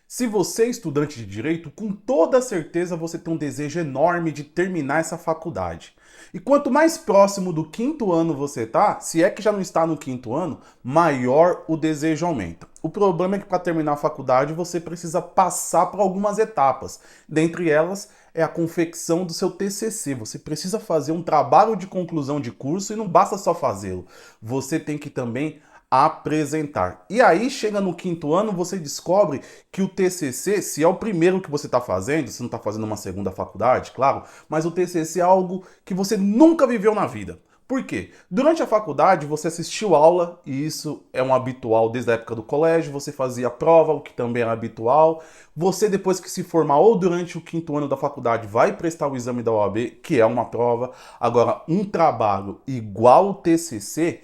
Se você é estudante de direito, com toda certeza você tem um desejo enorme de terminar essa faculdade. E quanto mais próximo do quinto ano você está, se é que já não está no quinto ano, maior o desejo aumenta. O problema é que para terminar a faculdade você precisa passar por algumas etapas. Dentre elas é a confecção do seu TCC. Você precisa fazer um trabalho de conclusão de curso e não basta só fazê-lo. Você tem que também apresentar. E aí chega no quinto ano, você descobre que o TCC, se é o primeiro que você está fazendo, você não está fazendo uma segunda faculdade, claro, mas o TCC é algo que você nunca viveu na vida. Por quê? Durante a faculdade você assistiu aula, e isso é um habitual desde a época do colégio, você fazia prova, o que também é habitual. Você, depois que se formar ou durante o quinto ano da faculdade, vai prestar o exame da OAB, que é uma prova. Agora, um trabalho igual o TCC,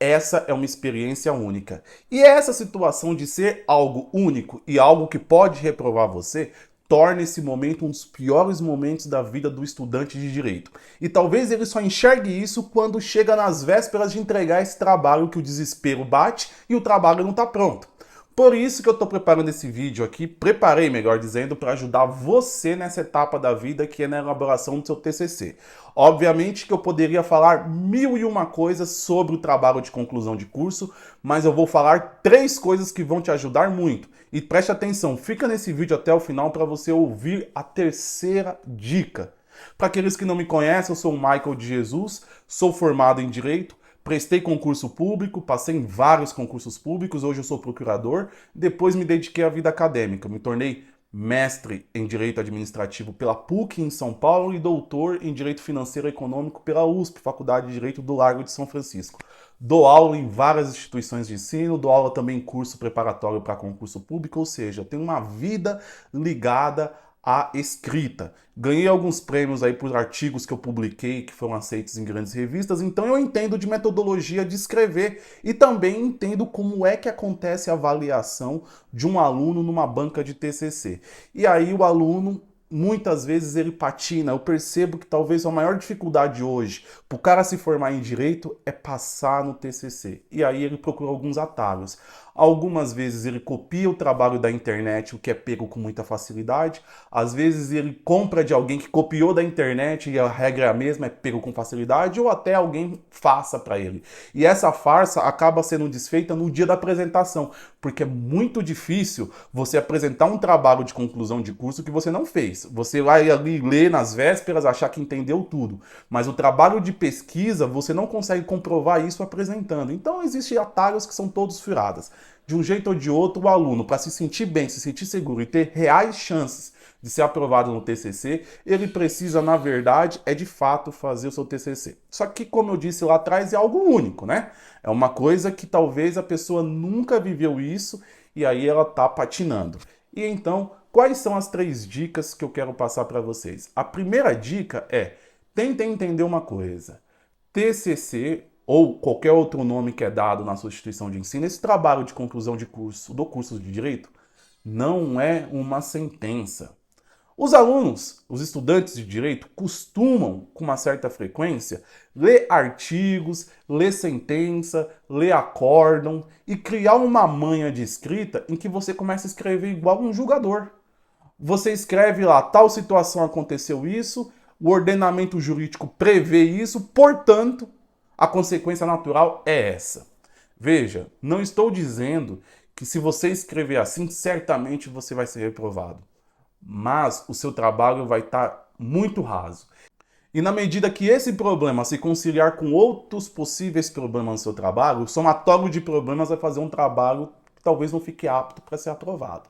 essa é uma experiência única. E essa situação de ser algo único e algo que pode reprovar você torna esse momento um dos piores momentos da vida do estudante de direito. E talvez ele só enxergue isso quando chega nas vésperas de entregar esse trabalho que o desespero bate e o trabalho não está pronto. Por isso que eu estou preparando esse vídeo aqui, preparei, melhor dizendo, para ajudar você nessa etapa da vida que é na elaboração do seu TCC. Obviamente que eu poderia falar mil e uma coisas sobre o trabalho de conclusão de curso, mas eu vou falar 3 coisas que vão te ajudar muito. E preste atenção, fica nesse vídeo até o final para você ouvir a terceira dica. Para aqueles que não me conhecem, eu sou o Michael de Jesus, sou formado em Direito, prestei concurso público, passei em vários concursos públicos, hoje eu sou procurador, depois me dediquei à vida acadêmica, me tornei mestre em Direito Administrativo pela PUC em São Paulo e doutor em Direito Financeiro e Econômico pela USP, Faculdade de Direito do Largo de São Francisco. Dou aula em várias instituições de ensino, dou aula também em curso preparatório para concurso público, ou seja, eu tenho uma vida ligada à escrita. Ganhei alguns prêmios aí por artigos que eu publiquei, que foram aceitos em grandes revistas, então eu entendo de metodologia de escrever e também entendo como é que acontece a avaliação de um aluno numa banca de TCC. E aí o aluno, muitas vezes ele patina. Eu percebo que talvez a maior dificuldade hoje para o cara se formar em direito é passar no TCC. E aí ele procura alguns atalhos. Algumas vezes ele copia o trabalho da internet, o que é pego com muita facilidade. Às vezes ele compra de alguém que copiou da internet e a regra é a mesma, é pego com facilidade, ou até alguém faça para ele. E essa farsa acaba sendo desfeita no dia da apresentação, porque é muito difícil você apresentar um trabalho de conclusão de curso que você não fez. Você vai ali ler nas vésperas, achar que entendeu tudo, mas o trabalho de pesquisa você não consegue comprovar isso apresentando. Então existem atalhos que são todos furadas. De um jeito ou de outro, o aluno, para se sentir bem, se sentir seguro e ter reais chances de ser aprovado no TCC, ele precisa, na verdade, de fato fazer o seu TCC. Só que, como eu disse lá atrás, é algo único, né? É uma coisa que talvez a pessoa nunca viveu isso e aí ela tá patinando. E então, quais são as 3 dicas que eu quero passar para vocês? A primeira dica é: tentem entender uma coisa. TCC ou qualquer outro nome que é dado na sua instituição de ensino, esse trabalho de conclusão de curso do curso de direito não é uma sentença. Os alunos, os estudantes de direito, costumam, com uma certa frequência, ler artigos, ler sentença, ler acórdão e criar uma manha de escrita em que você começa a escrever igual um julgador. Você escreve lá, tal situação aconteceu isso, o ordenamento jurídico prevê isso, portanto, a consequência natural é essa. Veja, não estou dizendo que se você escrever assim, certamente você vai ser reprovado. Mas o seu trabalho vai estar muito raso. E na medida que esse problema se conciliar com outros possíveis problemas no seu trabalho, o somatório de problemas vai fazer um trabalho que talvez não fique apto para ser aprovado.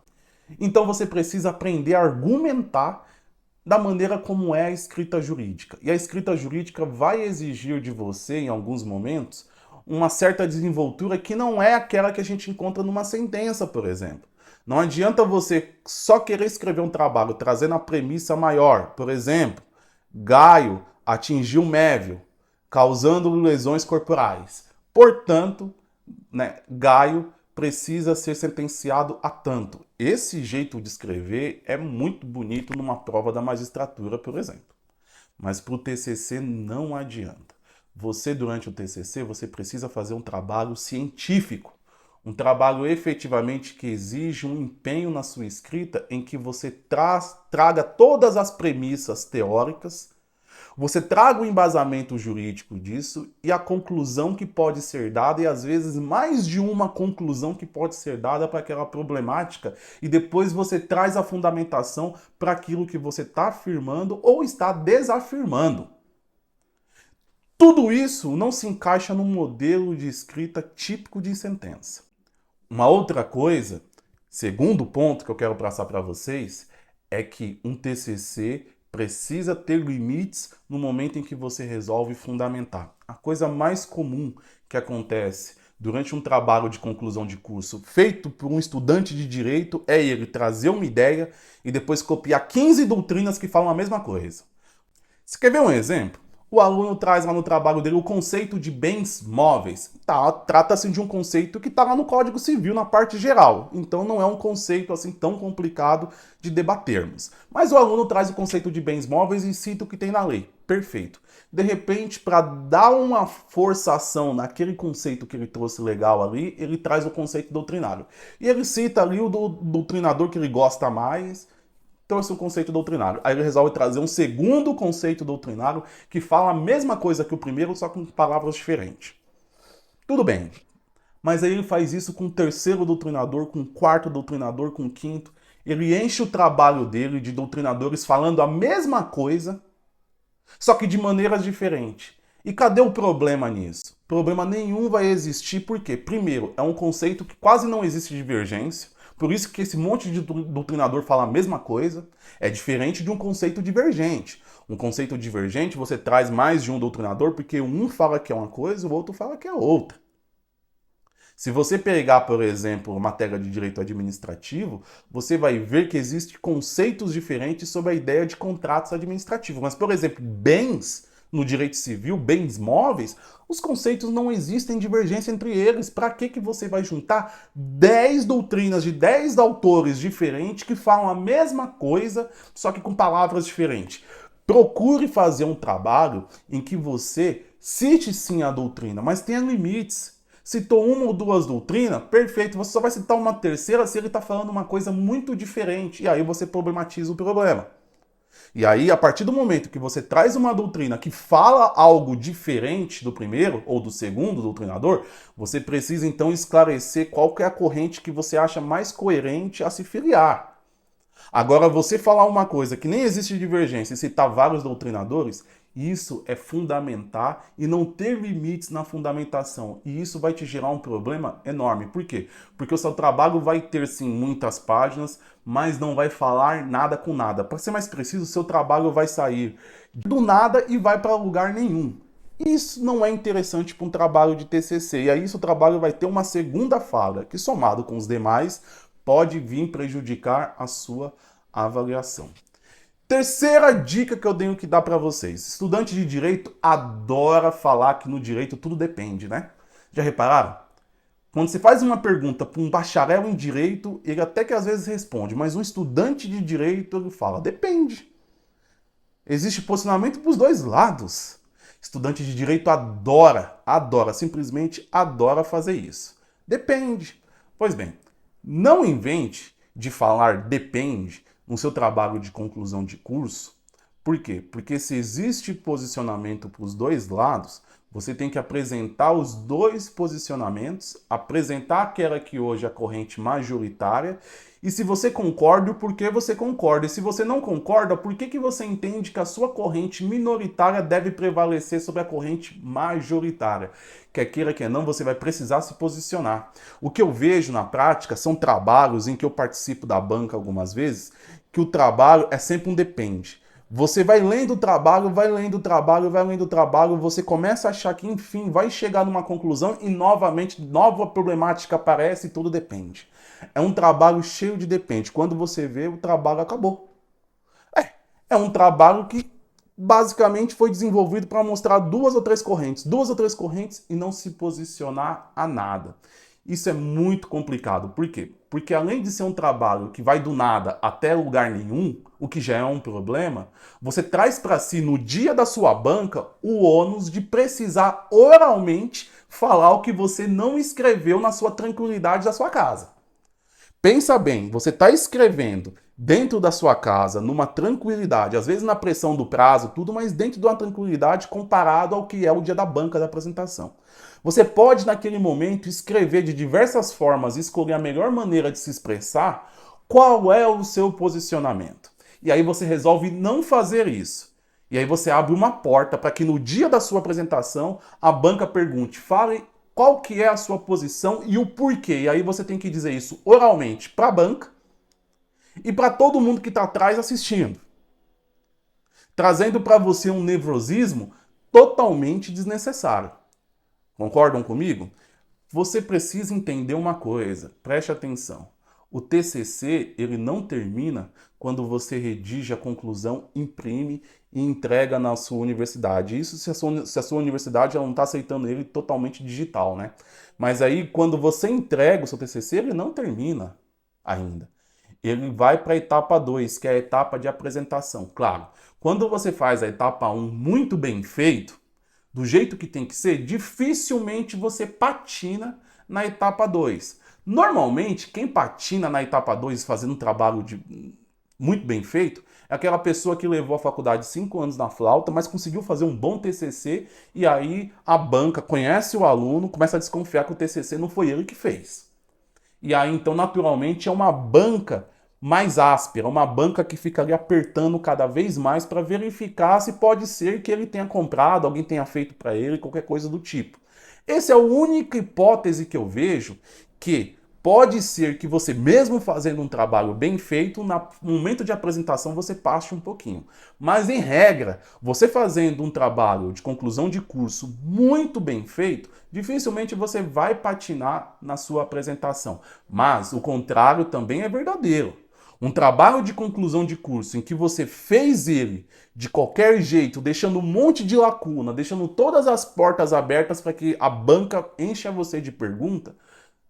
Então você precisa aprender a argumentar da maneira como é a escrita jurídica. E a escrita jurídica vai exigir de você, em alguns momentos, uma certa desenvoltura que não é aquela que a gente encontra numa sentença, por exemplo. Não adianta você só querer escrever um trabalho trazendo a premissa maior. Por exemplo, Gaio atingiu Mévio, causando lesões corporais. Portanto, Gaio precisa ser sentenciado a tanto. Esse jeito de escrever é muito bonito numa prova da magistratura, por exemplo. Mas para o TCC não adianta. Você, durante o TCC, você precisa fazer um trabalho científico. Um trabalho efetivamente que exige um empenho na sua escrita em que você traga todas as premissas teóricas, você traga o embasamento jurídico disso e a conclusão que pode ser dada, e às vezes mais de uma conclusão que pode ser dada para aquela problemática, e depois você traz a fundamentação para aquilo que você está afirmando ou está desafirmando. Tudo isso não se encaixa num modelo de escrita típico de sentença. Uma outra coisa, segundo ponto que eu quero passar para vocês, é que um TCC precisa ter limites no momento em que você resolve fundamentar. A coisa mais comum que acontece durante um trabalho de conclusão de curso feito por um estudante de direito é ele trazer uma ideia e depois copiar 15 doutrinas que falam a mesma coisa. Você quer ver um exemplo? O aluno traz lá no trabalho dele o conceito de bens móveis. Trata-se de um conceito que está lá no Código Civil, na parte geral. Então não é um conceito assim tão complicado de debatermos. Mas o aluno traz o conceito de bens móveis e cita o que tem na lei. Perfeito. De repente, para dar uma forçação naquele conceito que ele trouxe legal ali, ele traz o conceito doutrinário. E ele cita ali o doutrinador que ele gosta mais, trouxe um conceito doutrinário. Aí ele resolve trazer um segundo conceito doutrinário que fala a mesma coisa que o primeiro, só com palavras diferentes. Tudo bem. Mas aí ele faz isso com o terceiro doutrinador, com o quarto doutrinador, com o quinto. Ele enche o trabalho dele de doutrinadores falando a mesma coisa, só que de maneiras diferentes. E cadê o problema nisso? Problema nenhum vai existir, porque, primeiro, é um conceito que quase não existe divergência. Por isso que esse monte de doutrinador fala a mesma coisa. É diferente de um conceito divergente. Um conceito divergente você traz mais de um doutrinador porque um fala que é uma coisa e o outro fala que é outra. Se você pegar, por exemplo, matéria de direito administrativo, você vai ver que existem conceitos diferentes sobre a ideia de contratos administrativos. Mas, por exemplo, bens no direito civil, bens móveis, os conceitos não existem divergência entre eles. Para que você vai juntar 10 doutrinas de 10 autores diferentes que falam a mesma coisa, só que com palavras diferentes? Procure fazer um trabalho em que você cite sim a doutrina, mas tenha limites. Citou uma ou duas doutrinas, perfeito, você só vai citar uma terceira se ele está falando uma coisa muito diferente, e aí você problematiza o problema. E aí, a partir do momento que você traz uma doutrina que fala algo diferente do primeiro ou do segundo doutrinador, você precisa então esclarecer qual que é a corrente que você acha mais coerente a se filiar. Agora, você falar uma coisa que nem existe divergência e citar vários doutrinadores, isso é fundamentar e não ter limites na fundamentação. E isso vai te gerar um problema enorme. Por quê? Porque o seu trabalho vai ter sim muitas páginas, mas não vai falar nada com nada. Para ser mais preciso, o seu trabalho vai sair do nada e vai para lugar nenhum. Isso não é interessante para um trabalho de TCC. E aí o trabalho vai ter uma segunda falha, que somado com os demais, pode vir prejudicar a sua avaliação. Terceira dica que eu tenho que dar para vocês. Estudante de direito adora falar que no direito tudo depende, né? Já repararam? Quando você faz uma pergunta para um bacharel em direito, ele até que às vezes responde, mas um estudante de direito ele fala, depende. Existe posicionamento para os dois lados. Estudante de direito adora, simplesmente adora fazer isso. Depende. Pois bem, não invente de falar depende no seu trabalho de conclusão de curso. Por quê? Porque se existe posicionamento para os dois lados, você tem que apresentar os dois posicionamentos, apresentar aquela que hoje é a corrente majoritária, e se você concorda, o porquê você concorda. E se você não concorda, por que você entende que a sua corrente minoritária deve prevalecer sobre a corrente majoritária? Quer queira, quer não, você vai precisar se posicionar. O que eu vejo na prática são trabalhos em que eu participo da banca algumas vezes, que o trabalho é sempre um depende. Você vai lendo o trabalho, você começa a achar que, enfim, vai chegar numa conclusão e novamente, nova problemática aparece e tudo depende. É um trabalho cheio de depende. Quando você vê, o trabalho acabou. É um trabalho que basicamente foi desenvolvido para mostrar duas ou três correntes e não se posicionar a nada. Isso é muito complicado. Por quê? Porque além de ser um trabalho que vai do nada até lugar nenhum, o que já é um problema, você traz para si no dia da sua banca o ônus de precisar oralmente falar o que você não escreveu na sua tranquilidade da sua casa. Pensa bem, você está escrevendo dentro da sua casa, numa tranquilidade, às vezes na pressão do prazo, tudo, mas dentro de uma tranquilidade comparado ao que é o dia da banca da apresentação. Você pode, naquele momento, escrever de diversas formas, escolher a melhor maneira de se expressar, qual é o seu posicionamento. E aí você resolve não fazer isso. E aí você abre uma porta para que no dia da sua apresentação a banca pergunte, fale qual que é a sua posição e o porquê. E aí você tem que dizer isso oralmente para a banca e para todo mundo que está atrás assistindo. Trazendo para você um nervosismo totalmente desnecessário. Concordam comigo? Você precisa entender uma coisa, preste atenção. O TCC, ele não termina quando você redige a conclusão, imprime e entrega na sua universidade. Isso se a sua universidade ela não está aceitando ele totalmente digital, né? Mas aí, quando você entrega o seu TCC, ele não termina ainda. Ele vai para a etapa 2, que é a etapa de apresentação. Claro, quando você faz a etapa 1 muito bem feito, do jeito que tem que ser, dificilmente você patina na etapa 2. Normalmente, quem patina na etapa 2 fazendo um trabalho muito bem feito é aquela pessoa que levou a faculdade 5 anos na flauta, mas conseguiu fazer um bom TCC e aí a banca conhece o aluno, começa a desconfiar que o TCC não foi ele que fez. E aí, então, naturalmente, é uma banca mais áspera, uma banca que fica ali apertando cada vez mais para verificar se pode ser que ele tenha comprado, alguém tenha feito para ele, qualquer coisa do tipo. Essa é a única hipótese que eu vejo que pode ser que você, mesmo fazendo um trabalho bem feito, no momento de apresentação você passe um pouquinho. Mas, em regra, você fazendo um trabalho de conclusão de curso muito bem feito, dificilmente você vai patinar na sua apresentação. Mas o contrário também é verdadeiro. Um trabalho de conclusão de curso em que você fez ele de qualquer jeito, deixando um monte de lacuna, deixando todas as portas abertas para que a banca encha você de pergunta,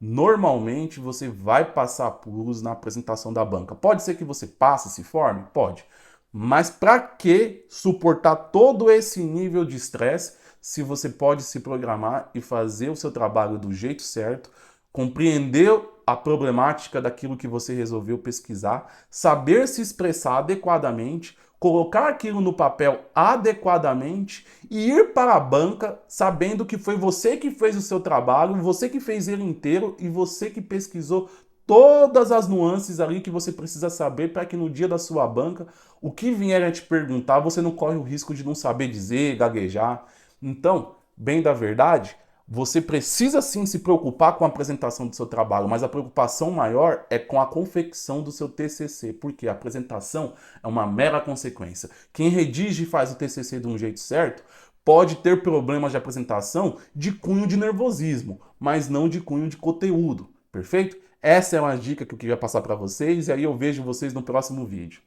normalmente você vai passar apuros na apresentação da banca. Pode ser que você passe, se forme? Pode. Mas para que suportar todo esse nível de estresse se você pode se programar e fazer o seu trabalho do jeito certo, compreender a problemática daquilo que você resolveu pesquisar, saber se expressar adequadamente, colocar aquilo no papel adequadamente e ir para a banca sabendo que foi você que fez o seu trabalho, você que fez ele inteiro e você que pesquisou todas as nuances ali que você precisa saber para que no dia da sua banca, o que vier a te perguntar, você não corre o risco de não saber dizer, gaguejar. Então, bem da verdade, você precisa sim se preocupar com a apresentação do seu trabalho, mas a preocupação maior é com a confecção do seu TCC, porque a apresentação é uma mera consequência. Quem redige e faz o TCC de um jeito certo pode ter problemas de apresentação de cunho de nervosismo, mas não de cunho de conteúdo, perfeito? Essa é uma dica que eu queria passar para vocês e aí eu vejo vocês no próximo vídeo.